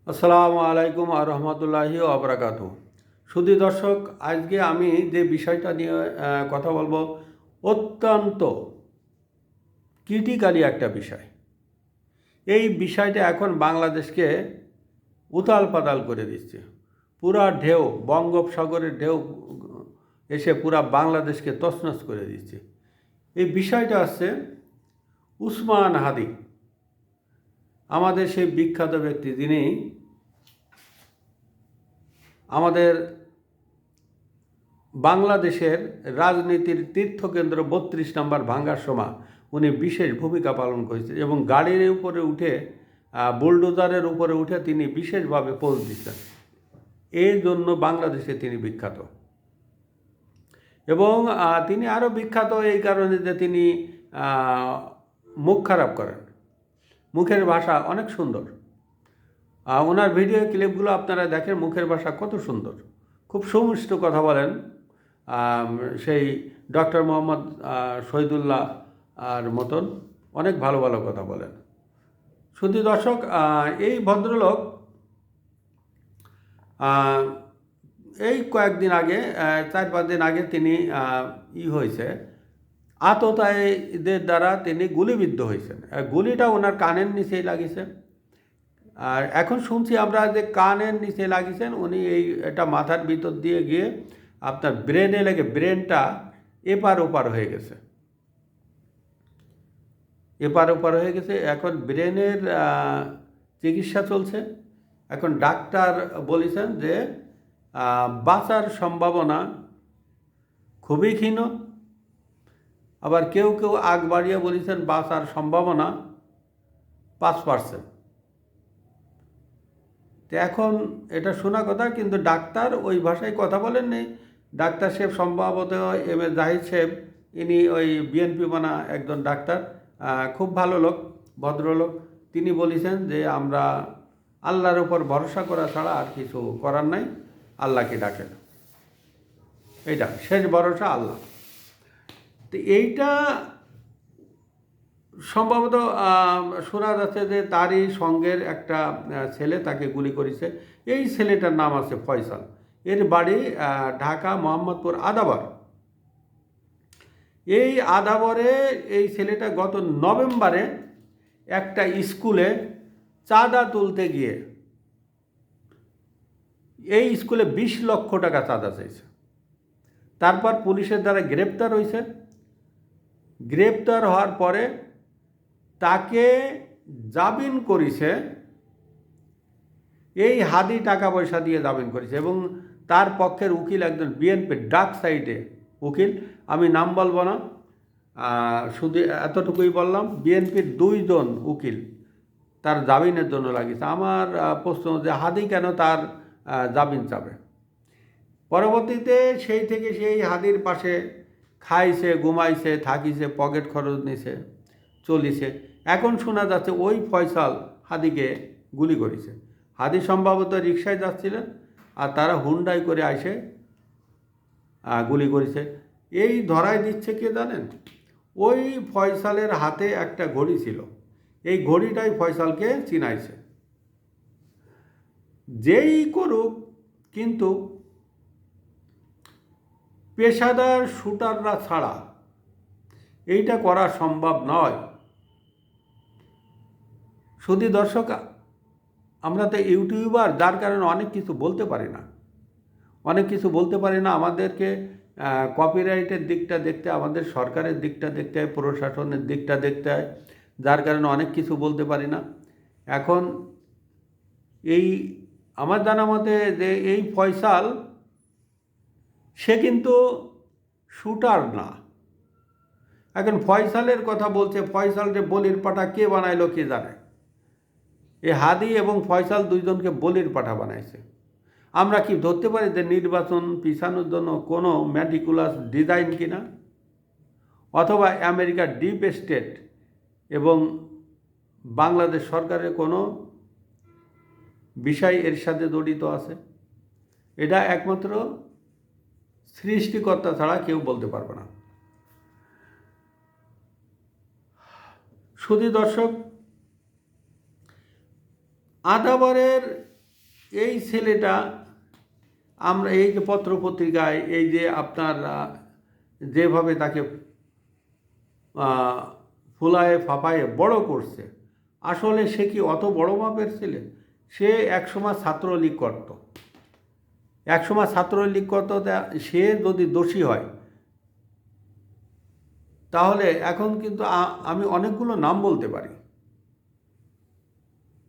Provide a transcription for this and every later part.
আসসালামু আলাইকুম আর রহমতুল্লাহি ওবরাকাতু। সুধী দর্শক, আজকে আমি যে বিষয়টা নিয়ে কথা বলবো, অত্যন্ত ক্রিটিক্যালি একটা বিষয়। এই বিষয়টা এখন বাংলাদেশকে উতাল পাতাল করে দিচ্ছে। পুরা ঢেউ, বঙ্গোপসাগরের ঢেউ এসে পুরা বাংলাদেশকে তছনছ করে দিচ্ছে। এই বিষয়টা আছে উসমান হাদি, আমাদের সেই বিখ্যাত ব্যক্তি, যিনি আমাদের বাংলাদেশের রাজনীতির তীর্থকেন্দ্র ৩২ নম্বর ভাঙ্গার সময় উনি বিশেষ ভূমিকা পালন করেছেন এবং গাড়ির উপরে উঠে, বুলডোজারের উপরে উঠে তিনি বিশেষভাবে পোজ দিচ্ছেন। এই জন্য বাংলাদেশে তিনি বিখ্যাত। এবং তিনি আরও বিখ্যাত এই কারণে যে তিনি মুখ খারাপ করেন, মুখের ভাষা অনেক সুন্দর। ওনার ভিডিও ক্লিপগুলো আপনারা দেখেন, মুখের ভাষা কত সুন্দর, খুব সুমিষ্ট কথা বলেন। সেই ডক্টর মোহাম্মদ শহীদুল্লাহ আর মতন অনেক ভালো ভালো কথা বলেন। শুধু দর্শক, এই ভদ্রলোক এই কয়েকদিন আগে, 4-5 দিন আগে তিনি হয়েছে, আততায়ীদের দ্বারা তিনি গুলিবিদ্ধ হয়েছেন। গুলিটা ওনার কানের নিচেই লাগিয়েছে। আর এখন শুনছি আমরা যে কানের নিচে লাগিয়েছেন, উনি এটা মাথার ভিতর দিয়ে গিয়ে আপনার ব্রেনে লেগে ব্রেনটা এপার ওপার হয়ে গেছে, এপার ওপার হয়ে গেছে। এখন ব্রেনের চিকিৎসা চলছে। এখন ডাক্তার বলেছেন যে বাঁচার সম্ভাবনা খুবই ক্ষীণ। আবার কেউ কেউ আগ বাড়িয়ে বলেছেন বাঁচার সম্ভাবনা 5%। তো এখন এটা শোনা কথা, কিন্তু ডাক্তার ওই ভাষায় কথা বলেননি। ডাক্তার সাহেব সম্ভবত এম এ জাহিদ সাহেব, ইনি ওই বিএনপি বানা একজন ডাক্তার, খুব ভালো লোক, ভদ্রলোক। তিনি বলেছেন যে আমরা আল্লাহর উপর ভরসা করা ছাড়া আর কিছু করার নাই, আল্লাহকে ডাকেন, এইটা শেষ ভরসা আল্লাহ। তো এইটা সম্ভবত শোনা যাচ্ছে যে তারই সঙ্গের একটা ছেলে তাকে গুলি করেছে। এই ছেলেটার নাম আছে ফয়সাল, এর বাড়ি ঢাকা মোহাম্মদপুর আদাবর। এই আদাবরে এই ছেলেটা গত নভেম্বরে একটা স্কুলে চাঁদা তুলতে গিয়ে এই স্কুলে 20 লক্ষ টাকা চাঁদা চাইছে। তারপর পুলিশের দ্বারা গ্রেপ্তার হয়েছে। গ্রেপ্তার হওয়ার পরে তাকে জামিন করেছে, এই হাদি টাকা পয়সা দিয়ে জামিন করেছে। এবং তার পক্ষের উকিল একজন বিএনপির ডাক সাইডে উকিল, আমি নাম বলবো না, শুধু এতটুকুই বললাম, বিএনপির 2 জন উকিল তার জামিনের জন্য লাগিয়েছে। আমার প্রশ্ন যে হাদি কেন তার জামিন চাবে? পরবর্তীতে সেই থেকে সেই হাদির পাশে খাইছে, ঘুমাইছে, থাকিছে, পকেট খরচ নিছে, চলিছে। এখন শোনা যাচ্ছে ওই ফয়সাল হাদিকে গুলি করেছে। হাদি সম্ভবত রিকশায় যাচ্ছিলেন, আর তারা হুন্ডাই করে আসে গুলি করেছে। এই ধরায় দিচ্ছে কে জানেন? ওই ফয়সালের হাতে একটা ঘড়ি ছিল, এই ঘড়িটাই ফয়সালকে চিনাইছে। যেই করুক, কিন্তু পেশাদার শুটাররা ছাড়া এইটা করা সম্ভব নয়। শুধু দর্শক, আমরা তো ইউটিউবার, যার কারণে অনেক কিছু বলতে পারি না, অনেক কিছু বলতে পারি না। আমাদেরকে কপিরাইটের দিকটা দেখতে, আমাদের সরকারের দিকটা দেখতে হয়, প্রশাসনের দিকটা দেখতে হয়, যার কারণে অনেক কিছু বলতে পারি না। এখন এই আমার জানা মতে যে এই ফয়সাল, সে কিন্তু শুটার না। এখন ফয়সালের কথা বলছে, ফয়সালকে বলির পাঠা কে বানাইলো কে জানে। এই হাদি এবং ফয়সাল 2 জনকে বলির পাঠা বানাইছে। আমরা কি ধরতে পারি যে নির্বাচন পিছানোর জন্য কোনো ম্যাটিকুলাস ডিজাইন কিনা, অথবা আমেরিকার ডিপ স্টেট এবং বাংলাদেশ সরকারের কোনো বিষয় এর সাথে জড়িত আছে? এটা একমাত্র সৃষ্টিকর্তা ছাড়া কেউ বলতে পারবে না। শুধু দর্শক, আদাবরের এই ছেলেটা আমরা এই যে পত্রপত্রিকায় এই যে আপনার যেভাবে তাকে ফুলায়ে ফাঁপায়ে বড় করছে, আসলে সে কি অত বড় মাপের ছেলে? সে একসময় ছাত্রলীগ করত, একসময় ছাত্রলীগ করত। সে যদি দোষী হয় তাহলে এখন কিন্তু আমি অনেকগুলো নাম বলতে পারি।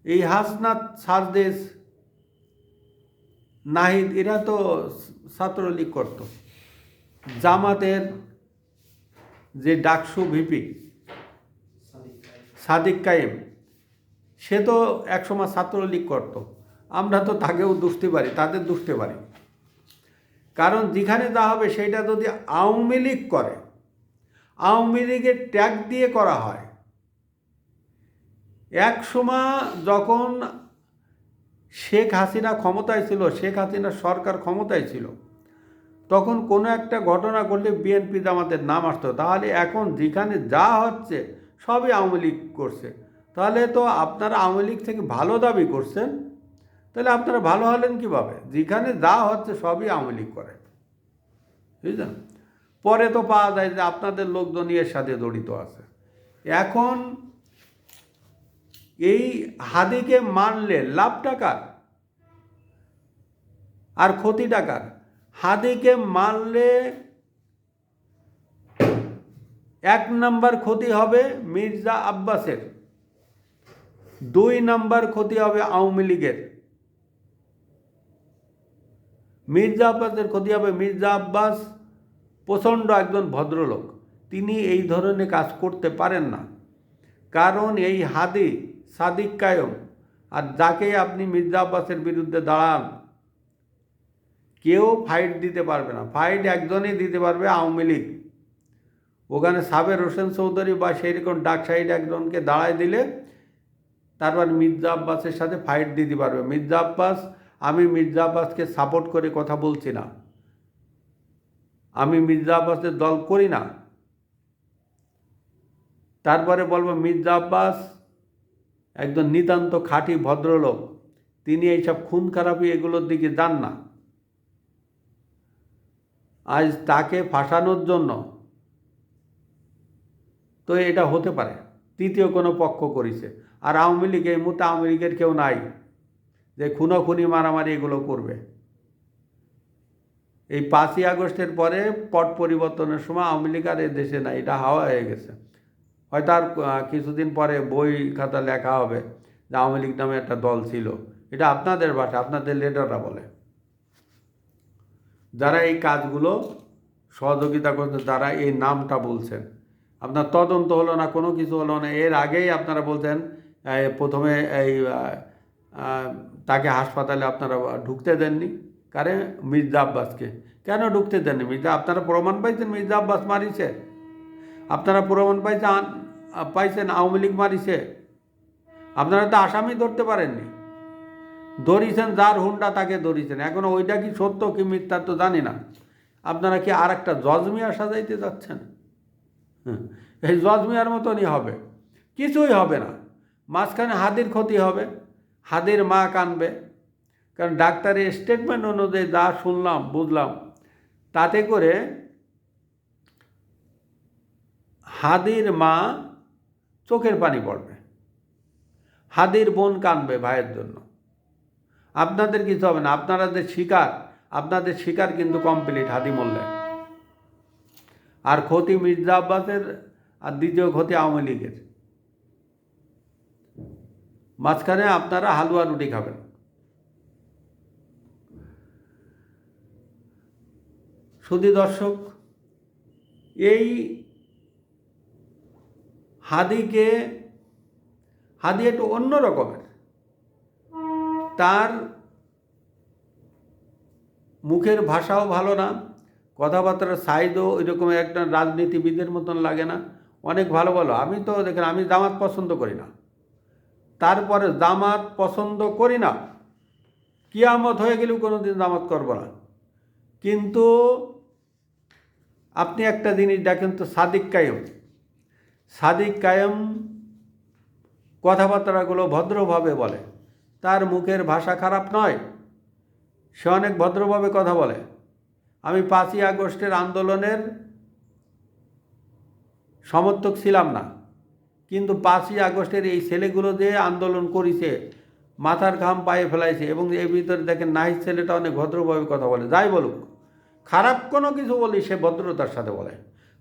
এই হাসনাত, সারদেশ, নাহিদ, এরা তো ছাত্রলীগ করত। জামাতের যে ডাকসু ভিপি সাদিক কায়েম, সে তো একসময় ছাত্রলীগ করত। আমরা তো তাকেও দুষতে পারি, তাদের দুষতে পারি, কারণ যেখানে যা হবে সেইটা যদি আওয়ামী লীগ করে, আওয়ামী লীগের ট্যাগ দিয়ে করা হয়। এক সময় যখন শেখ হাসিনা ক্ষমতায় ছিল, শেখ হাসিনার সরকার ক্ষমতায় ছিল, তখন কোনো একটা ঘটনা ঘটলে বিএনপি জামাতের নাম আসতো। তাহলে এখন যেখানে যা হচ্ছে সবই আওয়ামী লীগ করছে, তাহলে তো আপনারা আওয়ামী লীগ থেকে ভালো দাবি করছেন, তাহলে আপনারা ভালো হলেন কীভাবে? যেখানে যা হচ্ছে সবই আওয়ামী লীগ করে, বুঝলেন? পরে তো পাওয়া যায় যে আপনাদের লোকজনই এর সাথে জড়িত আছে। এখন এই হাদিকে মারলে লাভ টাকার আর ক্ষতি টাকার। হাদিকে মারলে 1 নম্বর ক্ষতি হবে মির্জা আব্বাসের, 2 নম্বর ক্ষতি হবে আওয়ামী লীগের। মির্জা আব্বাসের ক্ষতি হবে। মির্জা আব্বাস প্রচণ্ড একজন ভদ্রলোক, তিনি এই ধরনের কাজ করতে পারেন না। কারণ এই হাদি, সাদিক কায়েম আর যাকেই আপনি মির্জা আব্বাসের বিরুদ্ধে দাঁড়ান, কেউ ফাইট দিতে পারবে না। ফাইট একজনই দিতে পারবে, আওয়ামী লীগ। ওখানে সাবের হোসেন চৌধুরী বা সেই রকম ডাক সাইড একজনকে দাঁড়ায় দিলে তারপর মির্জা আব্বাসের সাথে ফাইট দিতে পারবে। মির্জা আব্বাস, আমি মির্জা আব্বাসকে সাপোর্ট করে কথা বলছি না, আমি মির্জা আব্বাসের দল করি না। তারপরে বলবো মির্জা আব্বাস একজন নিতান্ত খাঁটি ভদ্রলোক, তিনি এইসব খুন খারাপি এগুলোর দিকে যান না। আজ তাকে ফাঁসানোর জন্য তো এটা হতে পারে তৃতীয় কোনো পক্ষ করেছে। আর আওয়ামী লীগ, এই মুহূর্তে আওয়ামী লীগের কেউ নাই যে খুনোখুনি মারামারি এগুলো করবে। এই 5ই আগস্টের পরে পট পরিবর্তনের সময় আওয়ামী লীগ আর দেশে নাই, এটা হাওয়া হয়ে গেছে। হয়তো আর কিছুদিন পরে বই খাতা লেখা হবে যে আওয়ামী লীগ নামে একটা দল ছিল। এটা আপনাদের ভাষা, আপনাদের লিডাররা বলে, যারা এই কাজগুলো সহযোগিতা করছেন, যারা এই নামটা বলছেন। আপনার তদন্ত হলো না, কোনো কিছু হলো না, এর আগেই আপনারা বলতেন প্রথমে এই তাকে হাসপাতালে আপনারা ঢুকতে দেননি। কারে? মির্জা আব্বাসকে। কেন ঢুকতে দেননি? আপনারা প্রমাণ পাইছেন মির্জা আব্বাস মারিছে, আপনারা প্রমাণ পাইছেন আওয়ামী লীগ মারিছে। আপনারা তো আসামি ধরতে পারেননি, ধরিছেন যার হুন্ডা তাকে ধরিছেন। এখন ওইটা কি সত্য কি মিথ্যা তো জানি না। আপনারা কি আর একটা জজ মিয়া সাজাইতে যাচ্ছেন? এই জজ মিয়ার মতনই হবে, কিছুই হবে না। মাঝখানে হাদির ক্ষতি হবে, হাদির মা কানবে। কারণ ডাক্তারের স্টেটমেন্ট অনুযায়ী যা শুনলাম বুঝলাম, তাতে করে হাদির মা চোখের পানি পড়বে, হাদির বোন কানবে ভাইয়ের জন্য। আপনাদের কিছু হবে না, আপনাদের শিকার কিন্তু কমপ্লিট হাদি মল্লে। আর ক্ষতি মির্জা আব্বাসের, আর দ্বিতীয় ক্ষতি আওয়ামী লীগের। মাঝখানে আপনারা হালুয়া রুটি খাবেন। সুধী দর্শক, এই হাদি একটু অন্য রকমের। তার মুখের ভাষাও ভালো না, কথাবার্তার সাইজও ওই রকম একটা রাজনীতিবিদের মতন লাগে না। অনেক ভালো ভালো, আমি তো দেখেন আমি জামাত পছন্দ করি না, তারপরে জামাত পছন্দ করি না, কিয়ামত হয়ে গেলেও কোনো দিন জামাত করব না। কিন্তু আপনি একটা জিনিস দেখেন তো, সাদিক কায়েম কথাবার্তাগুলো ভদ্রভাবে বলে, তার মুখের ভাষা খারাপ নয়। সে অনেক ভদ্রভাবে কথা বলে। আমি 5ই আগস্টের আন্দোলনের সমর্থক ছিলাম না, কিন্তু 5ই আগস্টের এই ছেলেগুলো যে আন্দোলন করেছে, মাথার ঘাম পায়ে ফেলাইছে, এবং এর ভিতরে দেখেন নাহিদ ছেলেটা অনেক ভদ্রভাবে কথা বলে। যাই বলুক, খারাপ কোনো কিছু বলি সে ভদ্রতার সাথে বলে।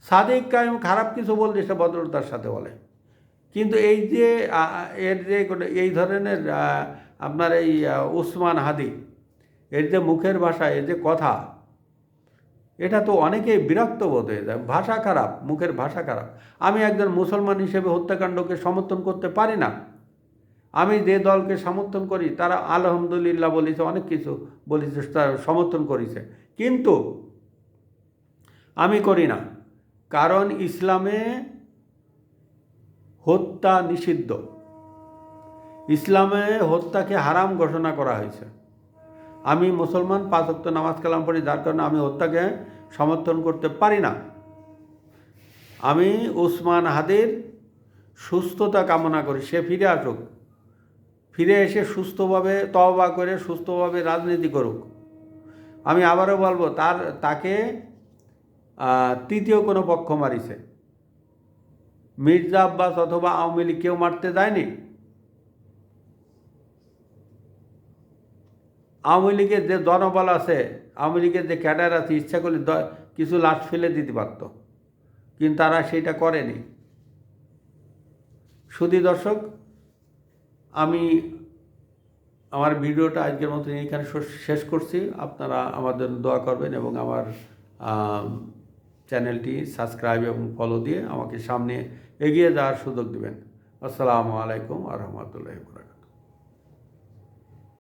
সাদিক কায়েম খারাপ কিছু বললে সে ভদ্রতার সাথে বলে। কিন্তু এই যে এর যে এই ধরনের আপনার এই উসমান হাদি, এর যে মুখের ভাষা, এর যে কথা, এটা তো অনেকেই বিরক্ত বোধ হয়ে যায়। ভাষা খারাপ, মুখের ভাষা খারাপ। আমি একজন মুসলমান হিসেবে হত্যাকাণ্ডকে সমর্থন করতে পারি না। আমি যে দলকে সমর্থন করি তারা আলহামদুলিল্লাহ বলেছে, অনেক কিছু বলেছে, সমর্থন করেছে, কিন্তু আমি করি না। কারণ ইসলামে হত্যা নিষিদ্ধ, ইসলামে হত্যাকে হারাম ঘোষণা করা হয়েছে। আমি মুসলমান, 5 ওয়াক্ত নামাজ কালাম পড়ি, যার কারণে আমি হত্যাকে সমর্থন করতে পারি না। আমি উসমান হাদির সুস্থতা কামনা করি, সে ফিরে আসুক, ফিরে এসে সুস্থভাবে তওবা করে সুস্থভাবে রাজনীতি করুক। আমি আবারও বলবো, তাকে তৃতীয় কোনো পক্ষ মারিছে। মির্জা আব্বাস অথবা আওয়ামী লীগ কেউ মারতে যায়নি। আওয়ামী লীগের যে জনবল আছে, আওয়ামী লীগের যে ক্যাডার আছে, ইচ্ছা করলে কিছু লাশ ফেলে দিতে পারত, কিন্তু তারা সেটা করেনি। শুধু দর্শক, আমি আমার ভিডিওটা আজকের মতো এইখানে শেষ করছি। আপনারা আমাদের দোয়া করবেন এবং আমার চ্যানেলটি সাবস্ক্রাইব এবং ফলো দিয়ে আমাকে সামনে এগিয়ে যাওয়ার সুযোগ দেবেন। আসসালামু আলাইকুম ওয়া রাহমাতুল্লাহি ওয়া বারাকাতুহু।